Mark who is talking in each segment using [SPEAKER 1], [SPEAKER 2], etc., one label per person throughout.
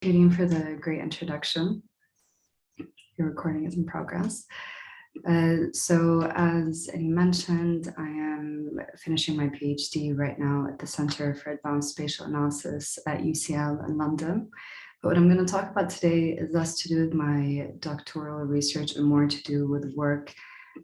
[SPEAKER 1] Waiting for the great introduction. Your recording is in progress. So as Eddie mentioned, I am finishing my PhD right now at the Center for Advanced Spatial Analysis at UCL in London. But what I'm going to talk about today is less to do with my doctoral research and more to do with work,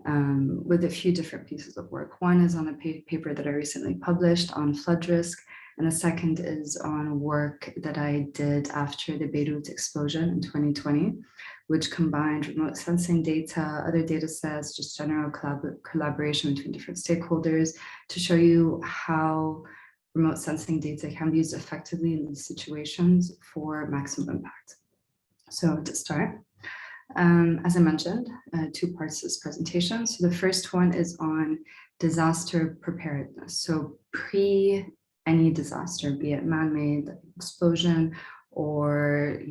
[SPEAKER 1] with a few different pieces of work. One is on a paper that I recently published on flood risk, and the second is on work that I did after the Beirut explosion in 2020, which combined remote sensing data, other data sets, just general collaboration between different stakeholders to show you how remote sensing data can be used effectively in these situations for maximum impact. So to start, as I mentioned, two parts to this presentation. So the first one is on disaster preparedness. So pre any disaster, be it man-made explosion or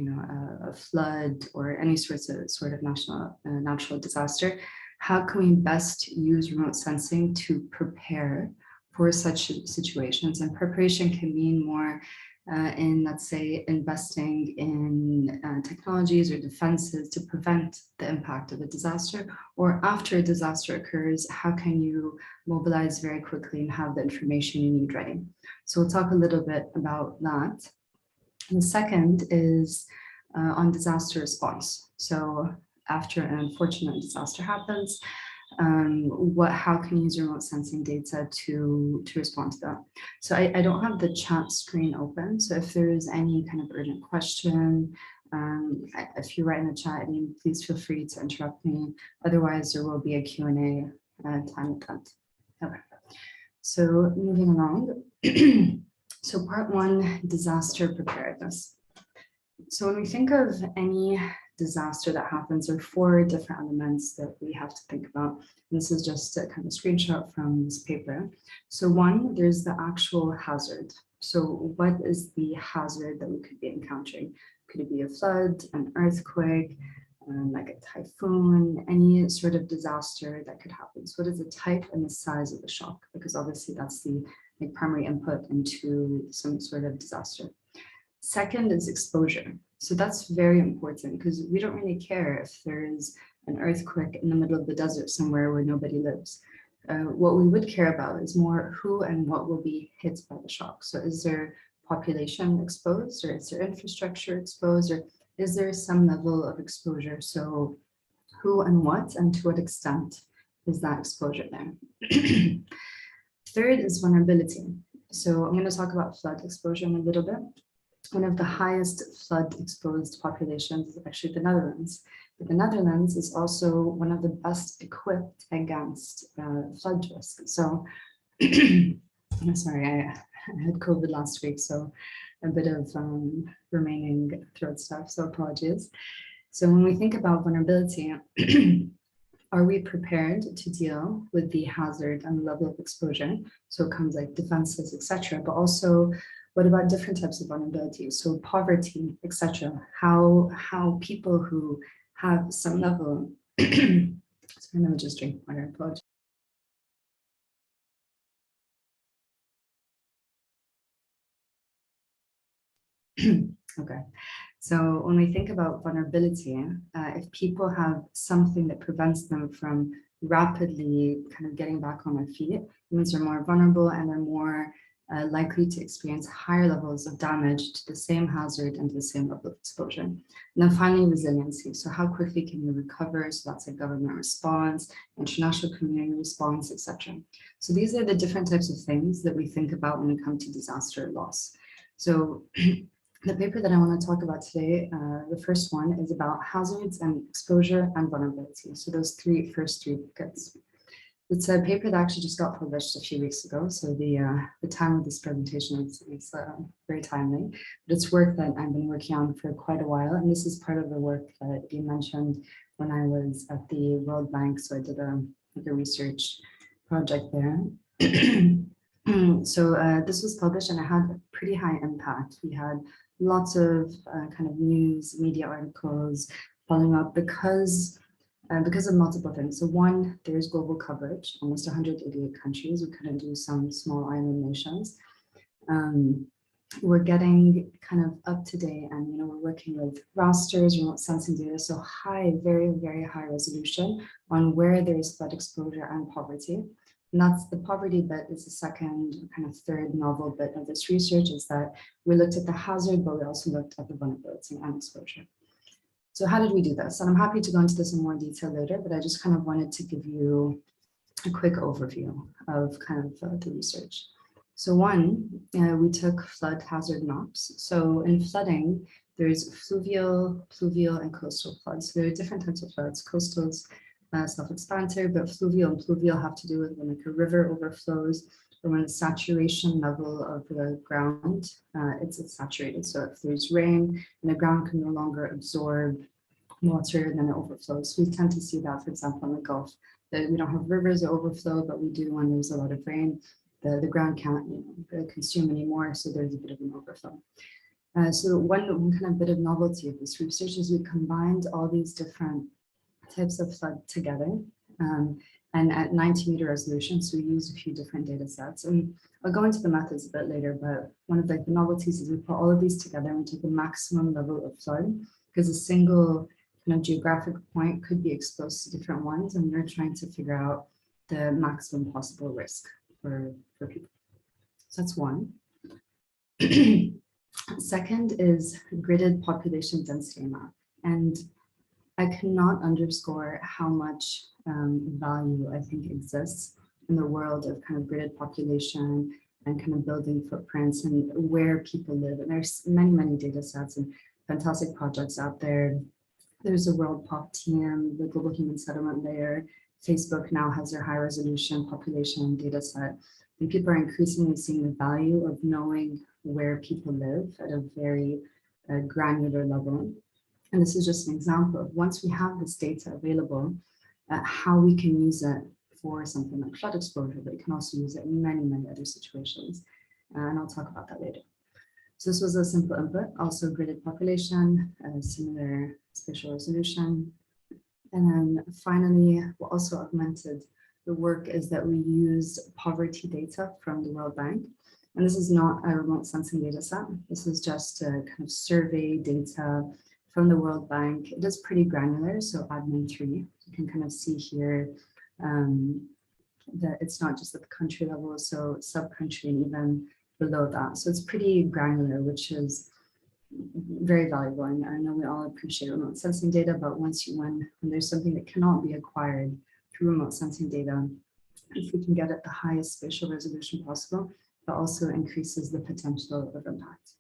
[SPEAKER 1] a flood or any sort of natural disaster, how can we best use remote sensing to prepare for such situations? And preparation can mean more in, let's say, investing in technologies or defenses to prevent the impact of a disaster, or after a disaster occurs, how can you mobilize very quickly and have the information you need ready? So we'll talk a little bit about that. And the second is on disaster response. So after an unfortunate disaster happens, how can you use remote sensing data to respond to that? So I don't have the chat screen open. So if there is any kind of urgent question, if you write in the chat, please feel free to interrupt me. Otherwise, there will be a Q&A time at that. Okay. So moving along. So part one, disaster preparedness. So when we think of any disaster that happens, there are four different elements that we have to think about. And this is just a kind of screenshot from this paper. So one, there's the actual hazard. So what is the hazard that we could be encountering? Could it be a flood, an earthquake, like a typhoon, any sort of disaster that could happen? So what is the type and the size of the shock? Because obviously that's the primary input into some sort of disaster. Second is exposure. So that's very important because we don't really care if there's an earthquake in the middle of the desert somewhere where nobody lives. What we would care about is more who and what will be hit by the shock. So is there population exposed, or is there infrastructure exposed, or is there some level of exposure? So who and what, and to what extent is that exposure there? Third is vulnerability. So I'm going to talk about flood exposure in a little bit. One of the highest flood exposed populations is actually the Netherlands. But the Netherlands is also one of the best equipped against flood risk. So, I'm sorry, I had COVID last week, so a bit of remaining throat stuff, so apologies. So when we think about vulnerability, are we prepared to deal with the hazard and the level of exposure? So it comes like defenses, etc. But also, what about different types of vulnerability? So poverty, etc. How people who have some level, sorry, let me just drink water, apologies. Okay, so when we think about vulnerability, if people have something that prevents them from rapidly kind of getting back on their feet, it means they're more vulnerable and they're more likely to experience higher levels of damage to the same hazard and to the same level of exposure. And then finally, resiliency. So how quickly can you recover? So that's a government response, international community response, etc. So these are the different types of things that we think about when we come to disaster loss. So the paper that I want to talk about today, the first one is about hazards and exposure and vulnerability. So those first three buckets. It's a paper that actually just got published a few weeks ago. So the time of this presentation is very timely, but it's work that I've been working on for quite a while. And this is part of the work that you mentioned when I was at the World Bank. So I did a research project there. So this was published and it had a pretty high impact. We had lots of kind of news, media articles following up because of multiple things. So one, there's global coverage, almost 188 countries. We couldn't do some small island nations. we're getting kind of up to date, and we're working with rasters, remote sensing data, so high, very, very high resolution on where there is flood exposure and poverty. And that's the poverty bit is the second, kind of third novel bit of this research, is that we looked at the hazard, but we also looked at the vulnerability and exposure. So how did we do this? And I'm happy to go into this in more detail later, but I just kind of wanted to give you a quick overview of kind of the research. So one, we took flood hazard maps. So in flooding, there's fluvial, pluvial, and coastal floods. So there are different types of floods. Coastal's self-explanatory, but fluvial and pluvial have to do with when like a river overflows or when the saturation level of the ground, it's saturated. So if there's rain and the ground can no longer absorb water, then it overflows. So we tend to see that, for example, in the Gulf, that we don't have rivers that overflow, but we do when there's a lot of rain. The ground can't consume anymore, so there's a bit of an overflow. So one kind of bit of novelty of this research is we combined all these different types of flood together, and at 90-meter resolution. So we used a few different data sets, and I'll go into the methods a bit later, but one of the novelties is we put all of these together and take the maximum level of flood, because a single geographic point could be exposed to different ones, and we're trying to figure out the maximum possible risk for people. So that's one. Second is gridded population density map. And I cannot underscore how much value I think exists in the world of kind of gridded population and kind of building footprints and where people live. And there's many, many data sets and fantastic projects out there. There's a World Pop Team, the Global Human Settlement Layer. Facebook now has their high resolution population data set. And people are increasingly seeing the value of knowing where people live at a very granular level. And this is just an example of once we have this data available, how we can use it for something like flood exposure, but you can also use it in many, many other situations. And I'll talk about that later. So this was a simple input, also gridded population, similar spatial resolution. And then finally, what also augmented the work is that we used poverty data from the World Bank. And this is not a remote sensing data set. This is just a kind of survey data from the World Bank. It is pretty granular, so admin 3. You can kind of see here that it's not just at the country level, so sub-country and even below that. So it's pretty granular, which is very valuable. And I know we all appreciate remote sensing data, but when there's something that cannot be acquired through remote sensing data, if we can get at the highest spatial resolution possible, that also increases the potential of impact.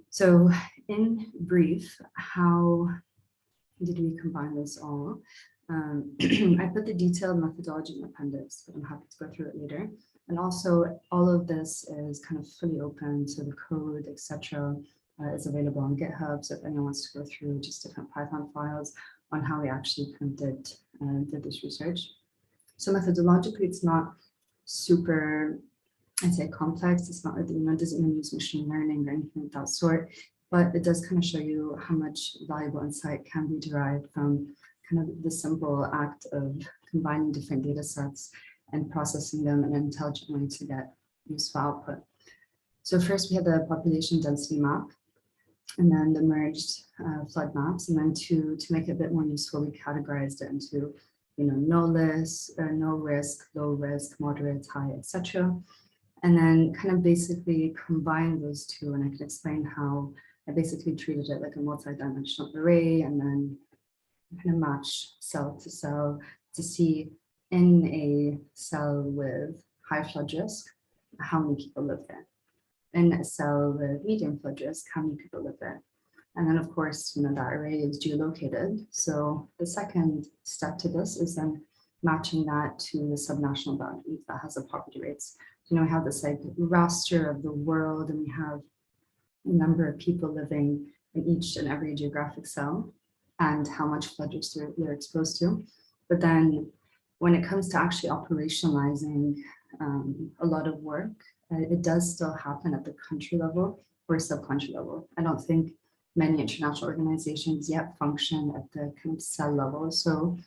[SPEAKER 1] So in brief, how did we combine this all? I put the detailed methodology in the appendix, but I'm happy to go through it later. And also all of this is kind of fully open, so the code, etc., is available on GitHub. So if anyone wants to go through just different Python files on how we actually kind of did this research. So methodologically, it's not super, I'd say, complex. It's not, it doesn't even use machine learning or anything of that sort, but it does kind of show you how much valuable insight can be derived from kind of the simple act of combining different data sets and processing them in an intelligent way to get useful output. So first we had the population density map, and then the merged flood maps, and then to make it a bit more useful, we categorized it into no risk, low risk, moderate, high, etc. And then kind of basically combine those two, and I can explain how I basically treated it like a multi-dimensional array, and then kind of match cell to cell to see in a cell with high flood risk, how many people live there. In a cell with medium flood risk, how many people live there. And then of course, that array is geolocated. So the second step to this is then matching that to the subnational boundary that has the poverty rates. We have this like raster of the world, and we have a number of people living in each and every geographic cell and how much flood risk they're exposed to. But then when it comes to actually operationalizing a lot of work, it does still happen at the country level or sub-country level. I don't think many international organizations yet function at the kind of cell level. So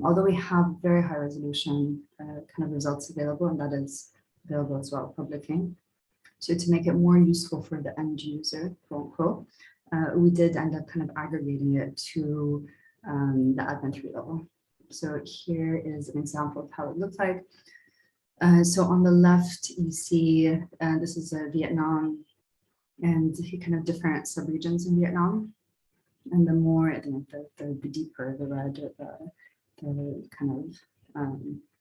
[SPEAKER 1] although we have very high resolution kind of results available, and that is available as well publicly, So to make it more useful for the end user, quote unquote, we did end up kind of aggregating it to the admin 3 level. So here is an example of how it looked like. So on the left, you see this is Vietnam and kind of different subregions in Vietnam. And the more, the deeper the red, the kind of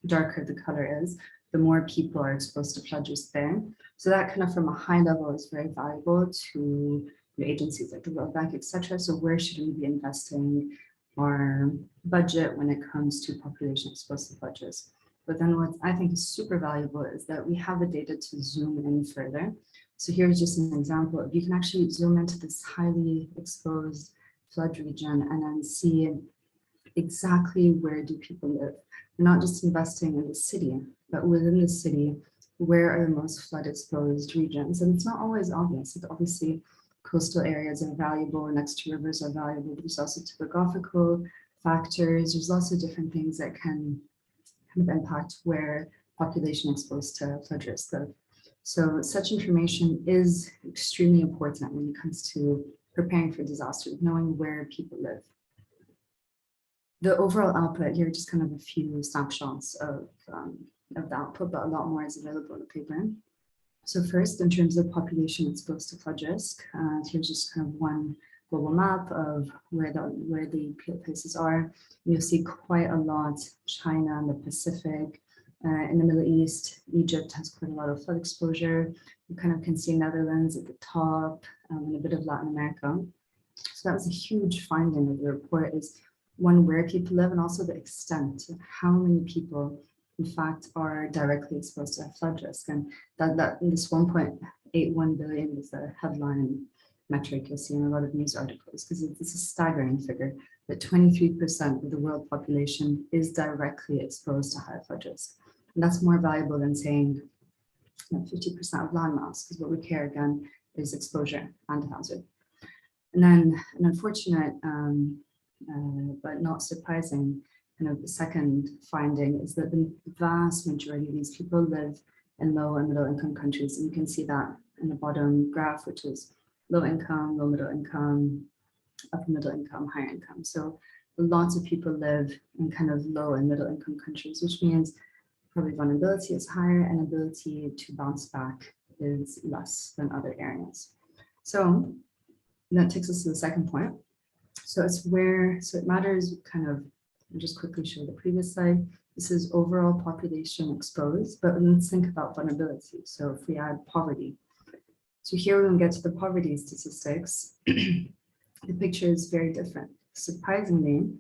[SPEAKER 1] darker the color is, the more people are exposed to flood-risk there. So that kind of from a high level is very valuable to agencies like the World Bank, etc. So where should we be investing our budget when it comes to population exposed to flood-risk? But then what I think is super valuable is that we have the data to zoom in further. So here's just an example of, you can actually zoom into this highly exposed flood region and then see exactly where do people live. We're not just investing in the city, but within the city, where are the most flood exposed regions? And it's not always obvious. Like obviously, coastal areas are valuable, next to rivers are valuable, but there's also topographical factors. There's lots of different things that can kind of impact where population exposed to flood risk live. So such information is extremely important when it comes to preparing for disaster, knowing where people live. The overall output here, just kind of a few snapshots of the output, but a lot more is available in the paper. So first, in terms of population exposed to flood risk, here's just kind of one global map of where the places are. You'll see quite a lot, China and the Pacific. In the Middle East, Egypt has quite a lot of flood exposure. You kind of can see Netherlands at the top, and a bit of Latin America. So that was a huge finding of the report, is one, where people live, and also the extent of how many people in fact are directly exposed to flood risk. And that this 1.81 billion is the headline metric you'll see in a lot of news articles, because it's a staggering figure that 23% of the world population is directly exposed to high flood risk. And that's more valuable than saying 50% of landmass, because what we care again is exposure and hazard. And then an unfortunate but not surprising kind of the second finding is that the vast majority of these people live in low and middle income countries. And you can see that in the bottom graph, which is low income, low middle income, upper middle income, higher income. So lots of people live in kind of low and middle income countries, which means probably vulnerability is higher and ability to bounce back is less than other areas. So that takes us to the second point. So it matters kind of, I'll just quickly show the previous slide. This is overall population exposed, but let's think about vulnerability. So if we add poverty. So here when we get to the poverty statistics, the picture is very different. Surprisingly,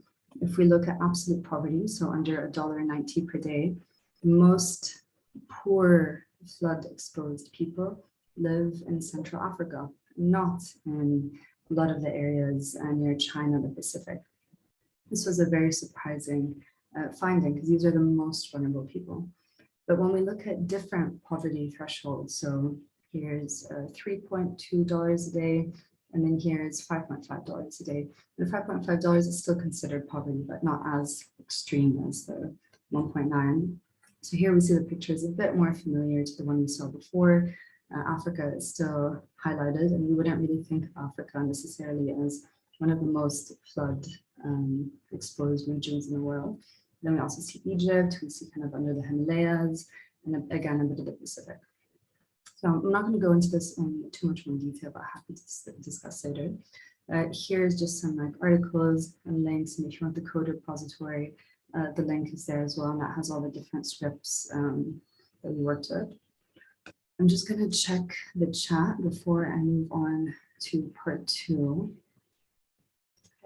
[SPEAKER 1] if we look at absolute poverty, so under $1.90 per day, most poor flood exposed people live in Central Africa, not in a lot of the areas near China and the Pacific. This was a very surprising finding, because these are the most vulnerable people. But when we look at different poverty thresholds, so here's $3.2 a day, and then here's $5.5 a day. The $5.5 is still considered poverty, but not as extreme as the 1.9. So here we see the picture is a bit more familiar to the one we saw before. Africa is still highlighted, and we wouldn't really think of Africa necessarily as one of the most flood exposed regions in the world. Then we also see Egypt, we see kind of under the Himalayas, and again, a bit of the Pacific. So I'm not going to go into this in too much more detail, but happy to discuss later. Here's just some like articles and links, and if you want the code repository, the link is there as well, and that has all the different scripts that we worked with. I'm just going to check the chat before I move on to part 2.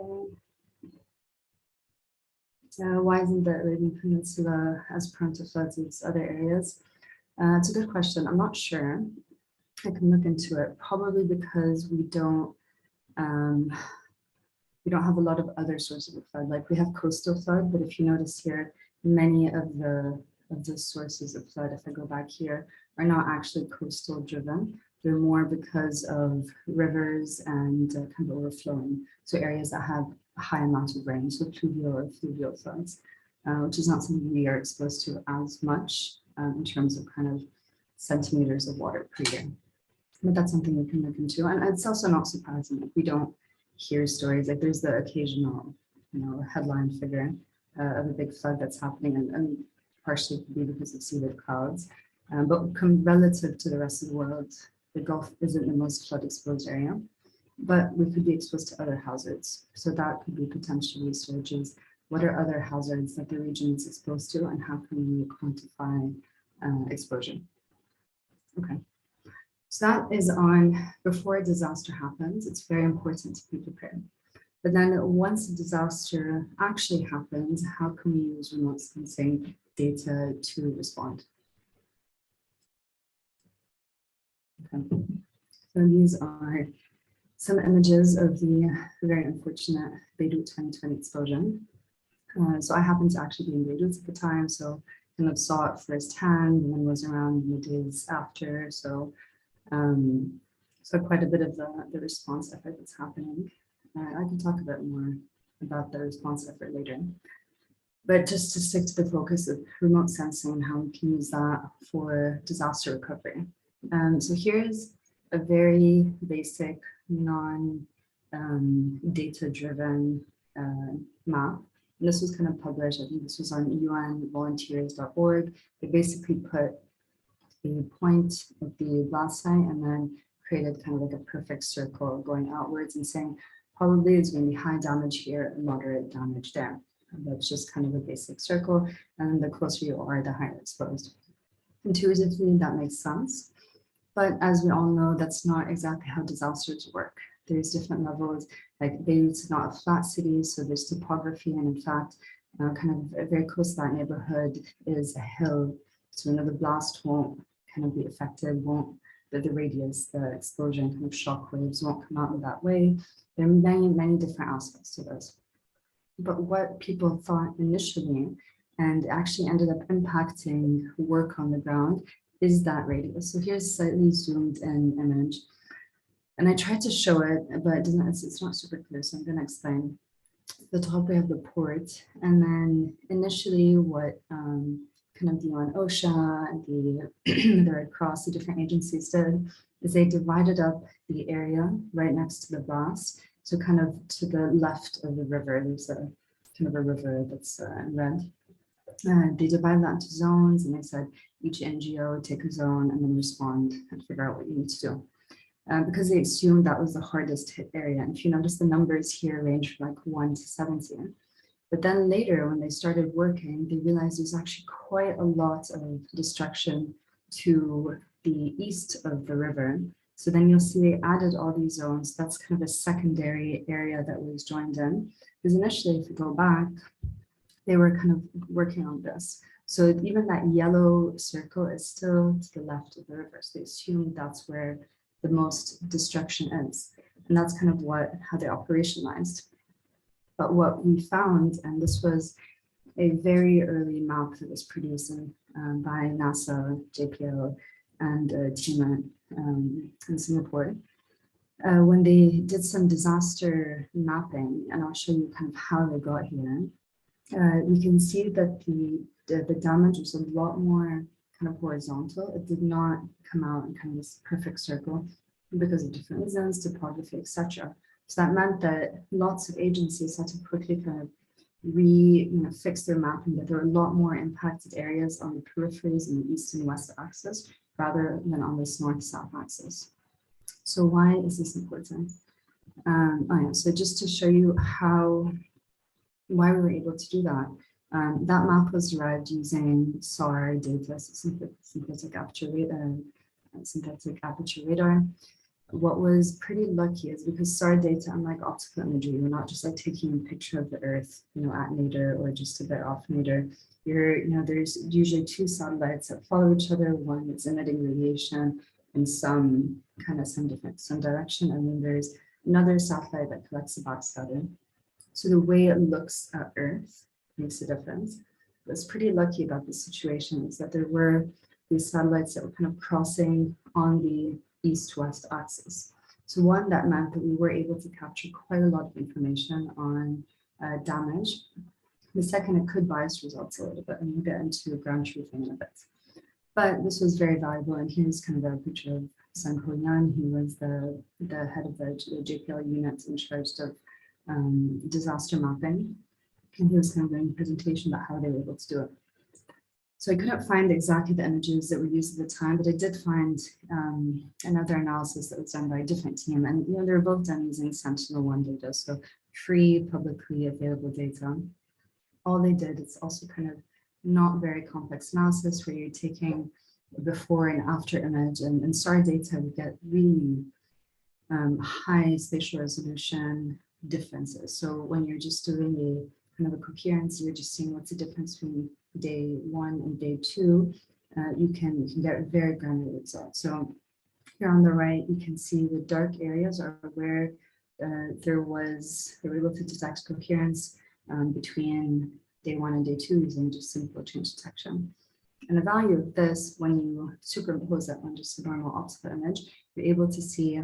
[SPEAKER 1] Okay. Why isn't the Arabian Peninsula as prone to floods as other areas? It's a good question. I'm not sure. I can look into it. Probably because we don't have a lot of other sources of flood. Like we have coastal flood, but if you notice here, many of the sources of flood, if I go back here, are not actually coastal driven. They're more because of rivers and kind of overflowing. So areas that have a high amount of rain, so pluvial or fluvial floods, which is not something we are exposed to as much in terms of kind of centimeters of water per year. but that's something we can look into. And it's also not surprising if we don't hear stories. Like there's the occasional, headline figure of a big flood that's happening, and partially could be because of seaward clouds. But relative to the rest of the world, the Gulf isn't the most flood exposed area, but we could be exposed to other hazards. So that could be potential research is what are other hazards that the region is exposed to, and how can we quantify exposure? Okay. So that is on before a disaster happens. It's very important to be prepared. But then once a disaster actually happens, how can we use remote sensing data to respond? Okay. So these are some images of the very unfortunate Beirut 2020 explosion. So I happened to actually be in Beirut at the time, so kind of saw it firsthand and then was around in the days after. So quite a bit of the response effort that's happening. I can talk a bit more about the response effort later. But just to stick to the focus of remote sensing and how we can use that for disaster recovery. So here's a very basic, non-data-driven map. And this was kind of published, I think this was on unvolunteers.org. They basically put the point of the blast site and then created kind of like a perfect circle going outwards and saying probably it's going to be high damage here and moderate damage there. And that's just kind of a basic circle, and the closer you are, the higher exposed. Intuitively, that makes sense. But as we all know, that's not exactly how disasters work. There's different levels, like Beirut's not a flat city, so there's topography, and in fact, kind of very close to that neighborhood is a hill. So the blast won't kind of be affected, the radius, the explosion, kind of shock waves won't come out in that way. There are many, many different aspects to this. But what people thought initially, and actually ended up impacting work on the ground, is that radius. So here's a slightly zoomed in image. And I tried to show it, but it's not super clear, so I'm going to explain. At the top we have the port, and then initially what kind of the UN OSHA, the Red Cross, the different agencies did is they divided up the area right next to the blast. So kind of to the left of the river, there's a kind of a river that's in red. They divided that into zones, and they said each NGO take a zone and then respond and figure out what you need to do. Because they assumed that was the hardest hit area. And if you notice, the numbers here range from like 1 to 17. But then later, when they started working, they realized there's actually quite a lot of destruction to the east of the river. So then you'll see they added all these zones. That's kind of a secondary area that was joined in. Because initially, if you go back, they were kind of working on this. So even that yellow circle is still to the left of the river. So they assume that's where the most destruction is. And that's kind of how they operationalized. But what we found, and this was a very early map that was produced by NASA, JPL, and a team in Singapore, when they did some disaster mapping, and I'll show you kind of how they got here, we can see that the damage was a lot more kind of horizontal. It did not come out in kind of this perfect circle because of different reasons, topography, etc. So that meant that lots of agencies had to quickly kind of fix their mapping, that there were a lot more impacted areas on the peripheries and the east and west axis rather than on this north-south axis. So why is this important? So just to show you why we were able to do that. That map was derived using SAR data, so synthetic aperture radar. What was pretty lucky is because SAR data, unlike optical imagery, we're not just like taking a picture of the Earth, at nadir or just a bit off nadir. There's usually two satellites that follow each other. One that's emitting radiation in some direction, and then there's another satellite that collects the backscatter. So the way it looks at Earth makes a difference. What's pretty lucky about this situation is that there were these satellites that were kind of crossing on the east-west axis. So one, that meant that we were able to capture quite a lot of information on damage. The second, it could bias results a little bit, and we'll get into ground truthing in a bit. But this was very valuable, and here's kind of a picture of Sanko Yan, he was the head of the JPL unit in charge of disaster mapping. And he was kind of doing a presentation about how they were able to do it. So I couldn't find exactly the images that were used at the time, but I did find another analysis that was done by a different team. And they were both done using Sentinel-1 data, so free, publicly available data. All they did is also kind of not very complex analysis where you're taking before and after image, and SAR data would get really high spatial resolution differences. So when you're just doing a kind of a coherence, you're just seeing what's the difference between day 1 and day 2. You can get very granular results. So here on the right, you can see the dark areas are where they were able to detect coherence between day 1 and day 2 using just simple change detection. And the value of this, when you superimpose that on just a normal optical image, you're able to see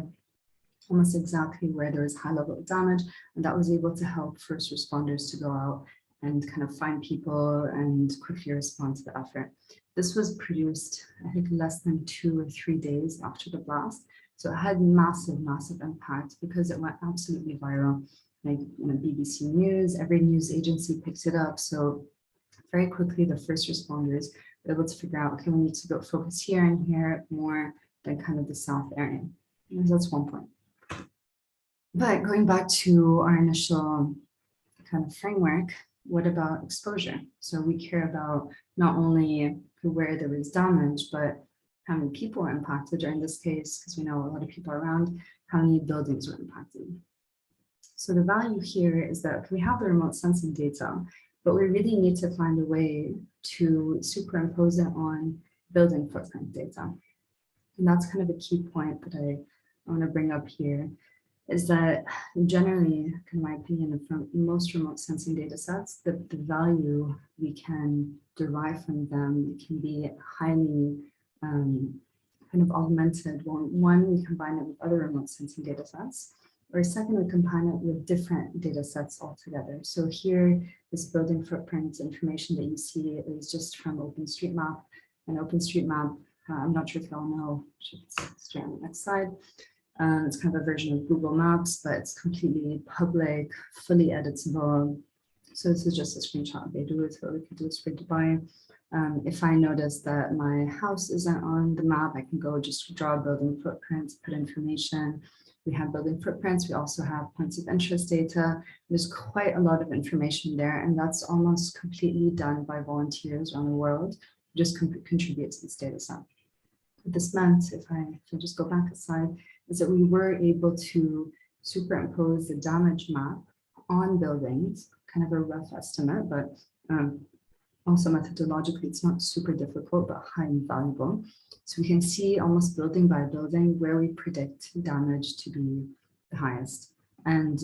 [SPEAKER 1] almost exactly where there is high level of damage, and that was able to help first responders to go out and kind of find people and quickly respond to the effort. This was produced, I think, less than 2 or 3 days after the blast. So it had massive, massive impact because it went absolutely viral. Like BBC News, every news agency picks it up. So very quickly, the first responders were able to figure out, okay, we need to go focus here and here more than kind of the south area. And that's one point. But going back to our initial kind of framework, what about exposure? So we care about not only where there was damage, but how many people were impacted, or in this case, because we know a lot of people around, how many buildings were impacted. So the value here is that we have the remote sensing data, but we really need to find a way to superimpose it on building footprint data. And that's kind of a key point that I want to bring up here, is that generally, in my opinion, from most remote sensing data sets, the value we can derive from them can be highly kind of augmented. One, we combine it with other remote sensing data sets, or second, we combine it with different data sets altogether. So here, this building footprint information that you see is just from OpenStreetMap. And OpenStreetMap, I'm not sure if you all know, it's straight on the next slide. It's kind of a version of Google Maps, but it's completely public, fully editable. So this is just a screenshot of Beirut. What we could do is for Dubai. If I notice that my house isn't on the map, I can go just draw a building footprint, put information. We have building footprints. We also have points of interest data. There's quite a lot of information there, and that's almost completely done by volunteers around the world who just contribute to this data set. What this meant, if I just go back a slide, is that we were able to superimpose the damage map on buildings, kind of a rough estimate, but also methodologically, it's not super difficult, but highly valuable. So we can see almost building by building where we predict damage to be the highest. And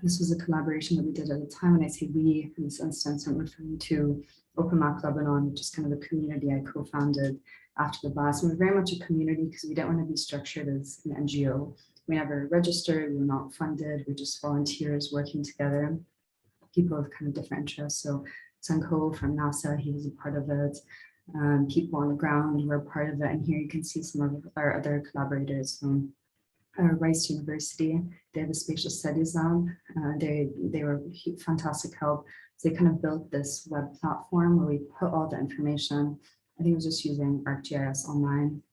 [SPEAKER 1] this was a collaboration that we did at the time. When I say we, in this instance, I'm referring to OpenMap Lebanon, which is kind of a community I co-founded after the blast. And we're very much a community because we don't want to be structured as an NGO. We never registered, we were not funded, we're just volunteers working together, people with kind of different interests. So Sanko from NASA, he was a part of it. People on the ground were part of it. And here you can see some of our other collaborators from Rice University. They have a spatial studies lab. They were fantastic help. So they kind of built this web platform where we put all the information. I think it was just using ArcGIS online.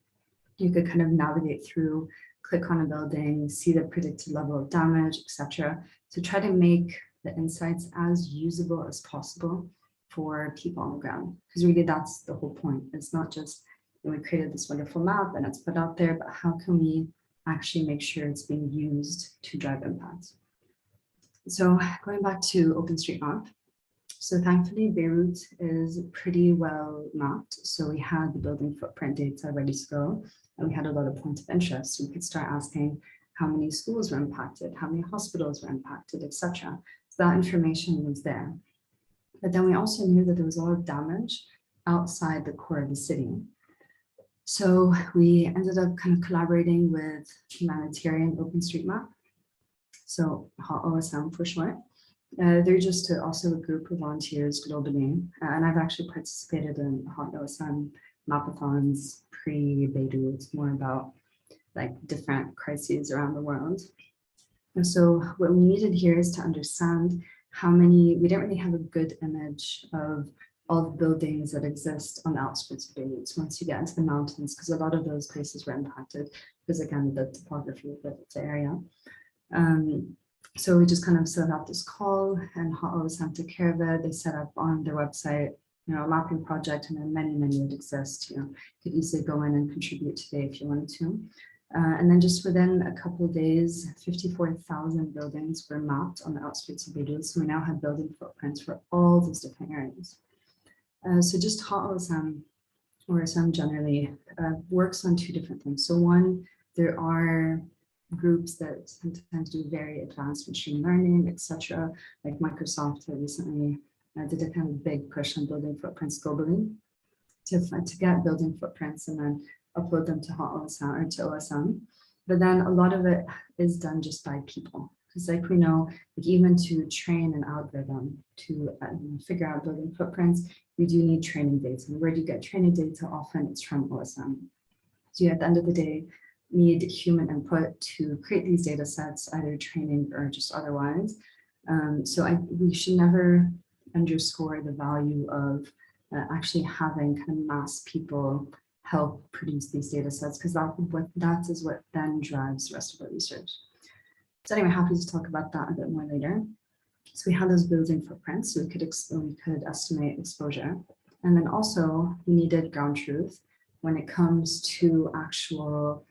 [SPEAKER 1] You could kind of navigate through, click on a building, see the predicted level of damage, etc. To try to make the insights as usable as possible for people on the ground. Because really that's the whole point. It's not just we created this wonderful map and it's put out there, but how can we actually make sure it's being used to drive impact? So going back to OpenStreetMap. So thankfully, Beirut is pretty well mapped. So we had the building footprint data ready to go, and we had a lot of points of interest. So we could start asking how many schools were impacted, how many hospitals were impacted, etc. So that information was there. But then we also knew that there was a lot of damage outside the core of the city. So we ended up kind of collaborating with humanitarian OpenStreetMap. So HOT OSM for short. They're just also a group of volunteers globally, and I've actually participated in HOT OSM mapathons pre-Beirut. It's more about like different crises around the world. And so what we needed here is to understand how many, we didn't really have a good image of all the buildings that exist on the outskirts of Beirut once you get into the mountains, because a lot of those places were impacted because, again, the topography of the area. So we just kind of set up this call, and Hot took care of it. They set up on their website, you know, a mapping project, and then many would exist. You know, you could easily go in and contribute today if you wanted to. And then just within a couple of days, 54,000 buildings were mapped on the outskirts of Beirut. So we now have building footprints for all those different areas. So just Hot or OSM generally, works on two different things. So one, there are groups that sometimes do very advanced machine learning, etc. Like Microsoft recently did a kind of big push on building footprints globally to get building footprints and then upload them to Hot OSM or to OSM. But then a lot of it is done just by people. Because like we know, like even to train an algorithm to figure out building footprints, you do need training data. And where do you get training data? Often it's from OSM. So you at the end of the day need human input to create these data sets, either training or just otherwise. We should never underscore the value of actually having kind of mass people help produce these data sets, because that is what then drives the rest of our research. So anyway, happy to talk about that a bit more later. So we had those building footprints, so we could estimate exposure. And then also we needed ground truth when it comes to actual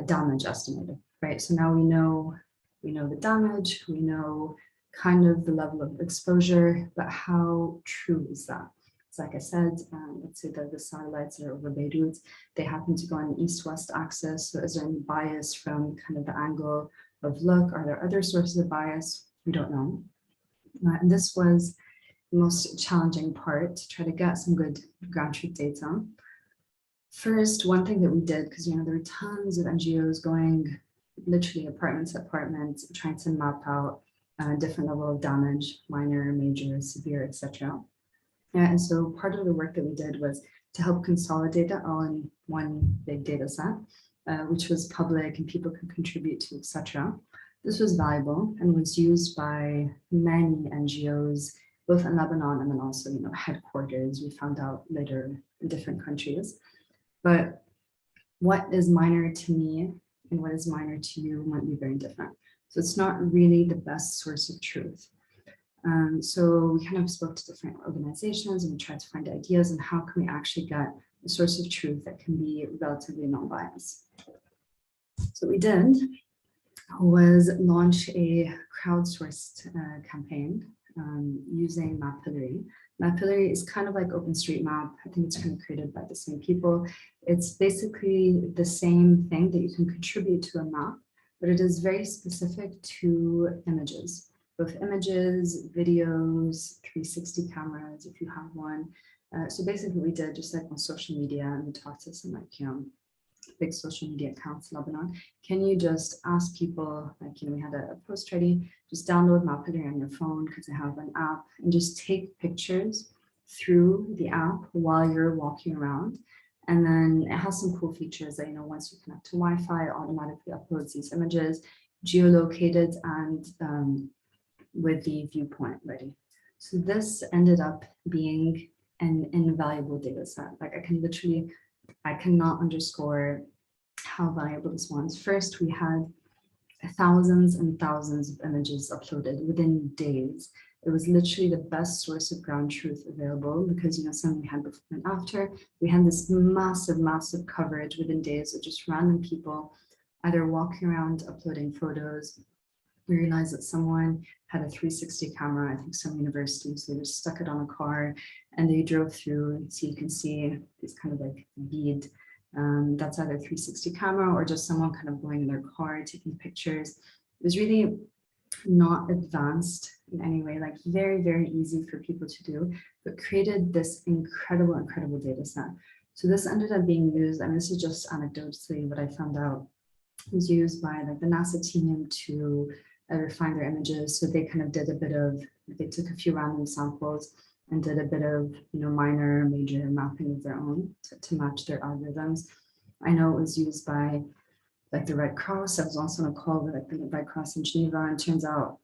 [SPEAKER 1] damage estimated, right? So now we know the damage, we know kind of the level of exposure, but how true is that? So like I said, let's say that the satellites that are over Beirut, they happen to go on an east-west axis. So is there any bias from kind of the angle of look? Are there other sources of bias? We don't know. And this was the most challenging part, to try to get some good ground truth data. First, one thing that we did, because there were tons of NGOs going literally apartment to apartment, trying to map out different level of damage, minor, major, severe, etc. And so part of the work that we did was to help consolidate it all in one big data set, which was public and people could contribute to, etc. This was valuable and was used by many NGOs, both in Lebanon and then also, headquarters, we found out later in different countries. But what is minor to me and what is minor to you might be very different. So it's not really the best source of truth. So we kind of spoke to different organizations and we tried to find ideas on how can we actually get a source of truth that can be relatively non-biased. So what we did was launch a crowdsourced campaign using Mapillary. Mapillary is kind of like OpenStreetMap. I think it's kind of created by the same people. It's basically the same thing that you can contribute to a map, but it is very specific to images, both images, videos, 360 cameras, if you have one. So basically we did just like on social media, and we talked to some big social media accounts in Lebanon. Can you just ask people, we had a post ready, just download Mapillary on your phone because I have an app, and just take pictures through the app while you're walking around. And then it has some cool features that, once you connect to Wi-Fi, it automatically uploads these images, geolocated and with the viewpoint ready. So this ended up being an invaluable data set. I cannot underscore how valuable this was. First, we had thousands and thousands of images uploaded within days. It was literally the best source of ground truth available because, some we had before and after. We had this massive coverage within days of just random people either walking around uploading photos. We realized that someone had a 360 camera, I think some university, so they just stuck it on a car and they drove through, and so you can see these kind of like bead, that's either 360 camera or just someone kind of going in their car taking pictures. It was really not advanced in any way, like very easy for people to do, but created this incredible data set. So this ended up being used, and this is just anecdotally what I found out, was used by like the NASA team to refine their images. So they kind of did they took a few random samples and did a bit of, minor, major mapping of their own to match their algorithms. I know it was used by like the Red Cross. I was also on a call with like the Red Cross in Geneva, and turns out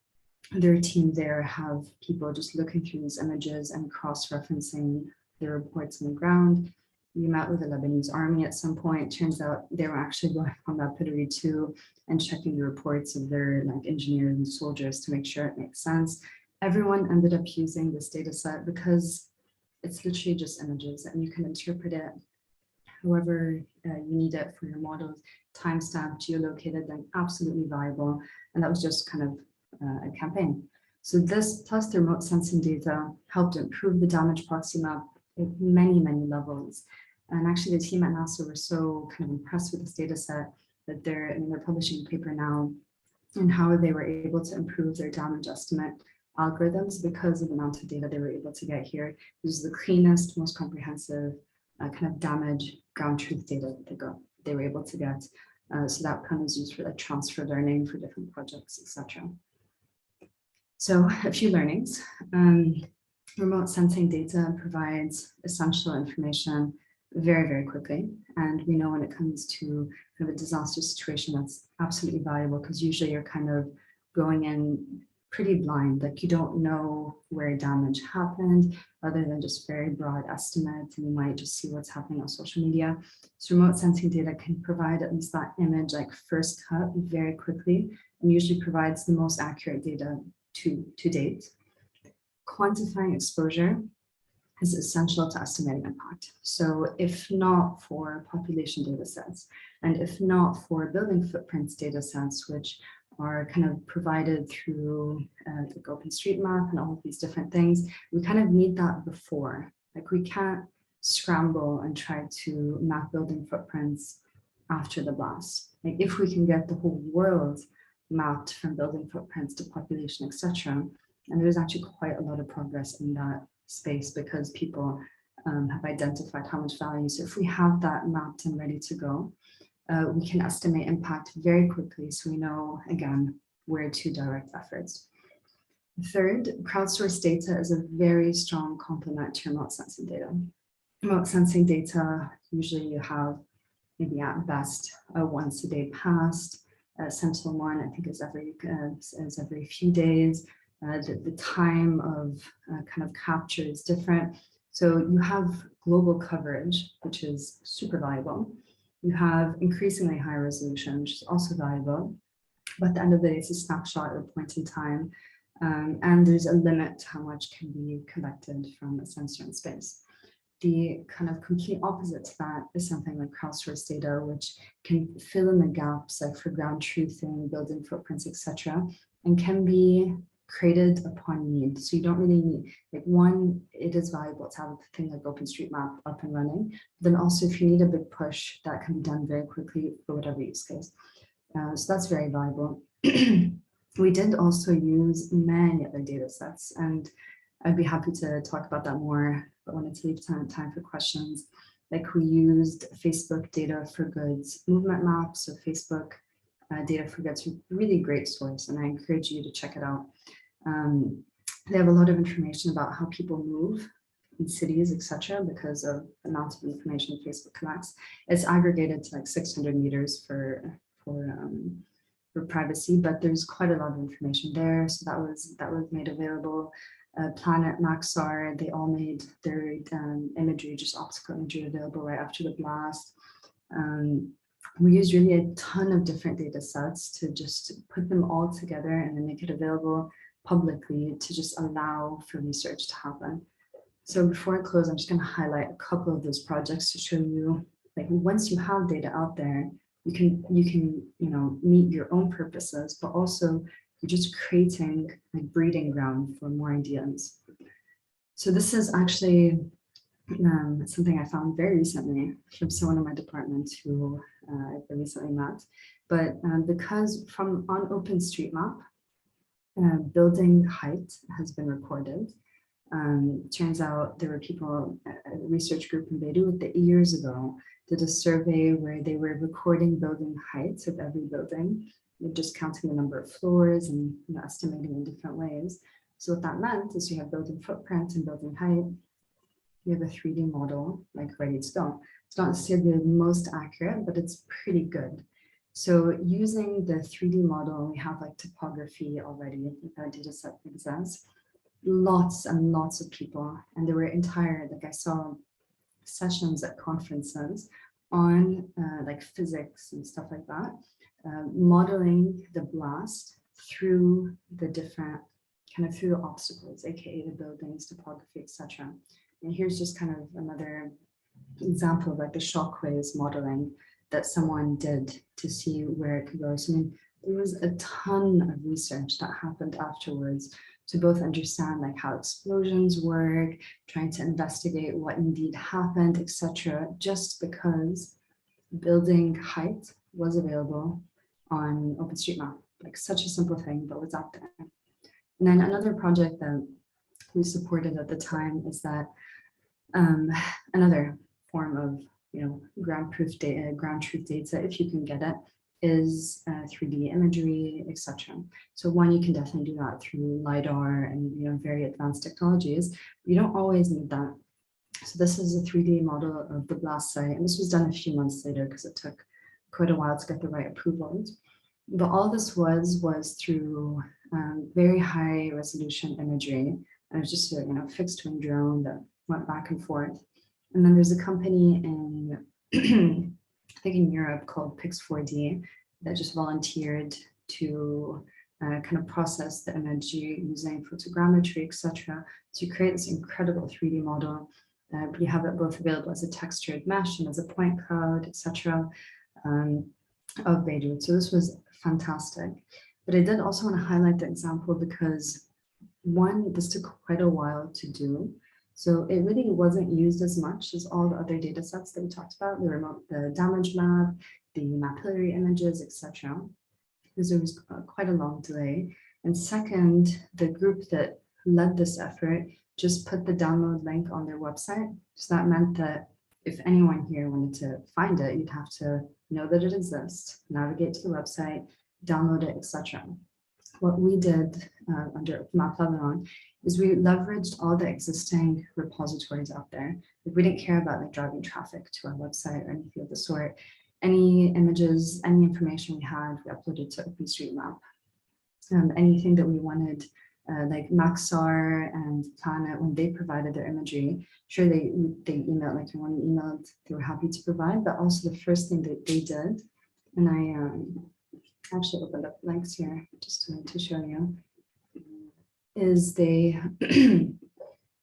[SPEAKER 1] their team there have people just looking through these images and cross-referencing the reports on the ground. We met with the Lebanese army at some point. Turns out they were actually going on that Pidori too and checking the reports of their like engineers and soldiers to make sure it makes sense. Everyone ended up using this data set because it's literally just images and you can interpret it however you need it for your models, timestamped, geolocated, and absolutely viable. And that was just kind of a campaign. So this plus the remote sensing data helped improve the damage proxy map at many, many levels. And actually the team at NASA were so kind of impressed with this data set that they're publishing a paper now on how they were able to improve their damage estimate algorithms because of the amount of data they were able to get here. This is the cleanest, most comprehensive kind of damage ground truth data that they were able to get. So that kind of is used for like transfer learning for different projects, etc. So a few learnings. Remote sensing data provides essential information very, very quickly. And we know when it comes to kind of a disaster situation, that's absolutely valuable because usually you're kind of going in pretty blind, like you don't know where damage happened other than just very broad estimates, and you might just see what's happening on social media. So remote sensing data can provide at least that image like first cut very quickly and usually provides the most accurate data to date. Quantifying exposure is essential to estimating impact. So if not for population data sets, and if not for building footprints data sets, which are kind of provided through the OpenStreetMap and all of these different things, we kind of need that before. Like we can't scramble and try to map building footprints after the blast. Like if we can get the whole world mapped from building footprints to population, etc. And there's actually quite a lot of progress in that space because people have identified how much value. So if we have that mapped and ready to go, we can estimate impact very quickly so we know, again, where to direct efforts. Third, crowdsourced data is a very strong complement to remote sensing data. Remote sensing data, usually you have maybe at best a once a day past. Sentinel-1, I think, is every few days. The time of kind of capture is different. So you have global coverage, which is super valuable. You have increasingly high resolution, which is also valuable. But at the end of the day, it's a snapshot at a point in time. And there's a limit to how much can be collected from a sensor in space. The kind of complete opposite to that is something like crowdsourced data, which can fill in the gaps like for ground truthing, building footprints, etc., and can be created upon need. So you don't really need, like one, it is valuable to have a thing like OpenStreetMap up and running. Then also if you need a big push, that can be done very quickly for whatever use case. So that's very valuable. We did also use many other data sets, and I'd be happy to talk about that more, but I wanted to leave time for questions. Like we used Facebook data for goods movement maps, so Facebook data for goods, really great source, and I encourage you to check it out. They have a lot of information about how people move in cities, etc., because of the amount of information Facebook collects. It's aggregated to like 600 meters for privacy, but there's quite a lot of information there. So that was made available. Planet, Maxar, they all made their imagery, just optical imagery, available right after the blast. We used really a ton of different data sets to just put them all together and then make it available publicly to just allow for research to happen. So before I close, I'm just going to highlight a couple of those projects to show you, like once you have data out there, you can meet your own purposes, but also you're just creating a breeding ground for more ideas. So this is actually something I found very recently from someone in my department who I recently met. But because on OpenStreetMap, building height has been recorded. Turns out there were people, a research group in Beirut that years ago did a survey where they were recording building heights of every building, just counting the number of floors and estimating in different ways. So what that meant is you have building footprint and building height. You have a 3D model like ready to go. It's not necessarily the most accurate, but it's pretty good. So using the 3D model, we have like topography already, our data set exists, lots and lots of people, and there were entire, like I saw sessions at conferences on like physics and stuff like that, modeling the blast through the different, kind of through the obstacles, aka the buildings, topography, etc. And here's just kind of another example of like the shockwaves modeling that someone did to see where it could go. So I mean, there was a ton of research that happened afterwards to both understand like how explosions work, trying to investigate what indeed happened, etc. Just because building height was available on OpenStreetMap, like such a simple thing, but was out there. And then another project that we supported at the time is that another form of, ground truth data, if you can get it, is 3D imagery, etc. So one, you can definitely do that through LiDAR and very advanced technologies. You don't always need that. So this is a 3D model of the blast site, and this was done a few months later because it took quite a while to get the right approvals. But all this was through very high resolution imagery, and it was just a fixed wing drone that went back and forth. And then there's a company in, I think in Europe, called Pix4D that just volunteered to kind of process the image using photogrammetry, etc., to create this incredible 3D model. You have it both available as a textured mesh and as a point cloud, etc., of Beirut. So this was fantastic. But I did also want to highlight the example because, one, this took quite a while to do. So it really wasn't used as much as all the other data sets that we talked about, the damage map, the mapillary images, etc. Because there was quite a long delay. And second, the group that led this effort just put the download link on their website. So that meant that if anyone here wanted to find it, you'd have to know that it exists, navigate to the website, download it, etc. What we did under Map Lebanon is we leveraged all the existing repositories out there. Like, we didn't care about like driving traffic to our website or anything of the sort. Any images, any information we had, we uploaded to OpenStreetMap. Anything that we wanted, like Maxar and Planet, when they provided their imagery, sure, they emailed, like when we emailed, they were happy to provide, but also the first thing that they did, and I actually opened up links here just to show you, is they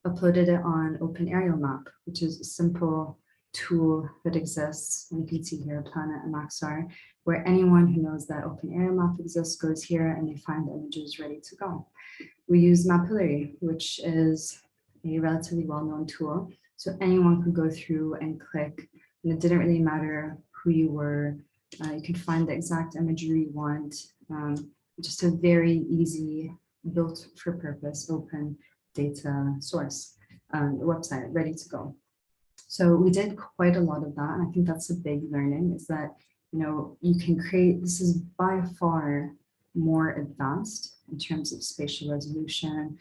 [SPEAKER 1] uploaded it on Open Aerial Map, which is a simple tool that exists, and you can see here Planet and Maxar, where anyone who knows that Open Aerial Map exists goes here and they find the images ready to go. We use Mapillary, which is a relatively well-known tool, so anyone could go through and click, and it didn't really matter who you were. You can find the exact imagery you want. Just a very easy, built for purpose, open data source website ready to go. So we did quite a lot of that, and I think that's a big learning, is that you can create, this is by far more advanced in terms of spatial resolution,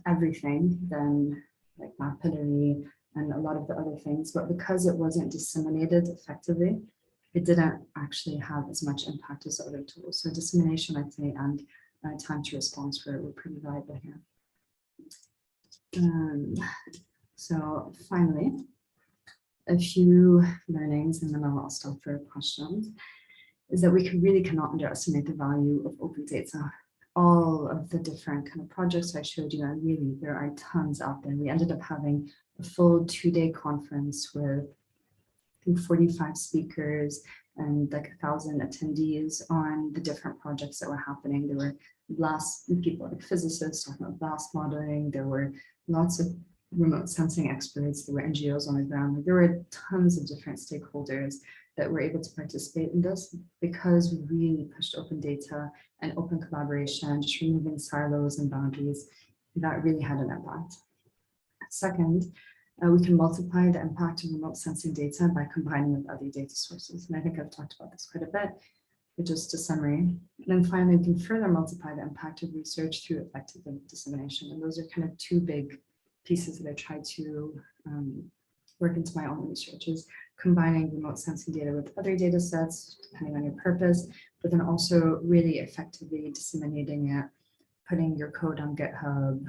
[SPEAKER 1] everything than like Mapillary and a lot of the other things. But because it wasn't disseminated effectively, it didn't actually have as much impact as other tools. So dissemination, I'd say, and time to response were pretty valuable here. So finally, a few learnings, and then I'll stop for questions, is that we really cannot underestimate the value of open data. All of the different kind of projects I showed you, and really there are tons out there. We ended up having a full 2-day conference with, I think, 45 speakers and like 1,000 attendees on the different projects that were happening. There were blast people, like physicists talking about blast modeling. There were lots of remote sensing experts. There were NGOs on the ground. There were tons of different stakeholders that were able to participate in this because we really pushed open data and open collaboration, just removing silos and boundaries. That really had an impact. Second, we can multiply the impact of remote sensing data by combining with other data sources. And I think I've talked about this quite a bit, but just a summary. And then finally, we can further multiply the impact of research through effective dissemination. And those are kind of two big pieces that I try to work into my own research, is combining remote sensing data with other data sets, depending on your purpose, but then also really effectively disseminating it, putting your code on GitHub,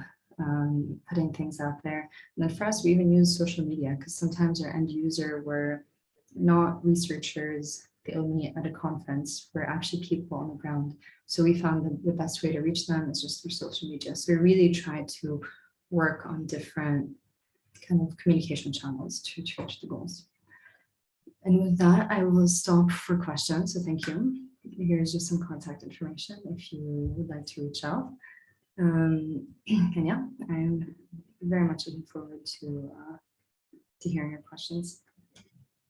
[SPEAKER 1] putting things out there. And then for us, we even use social media because sometimes our end user were not researchers, they only meet at a conference, we're actually people on the ground. So we found that the best way to reach them is just through social media. So we really try to work on different kind of communication channels to reach the goals. And with that, I will stop for questions. So thank you. Here's just some contact information if you would like to reach out. And yeah, I'm very much looking forward to hearing your questions.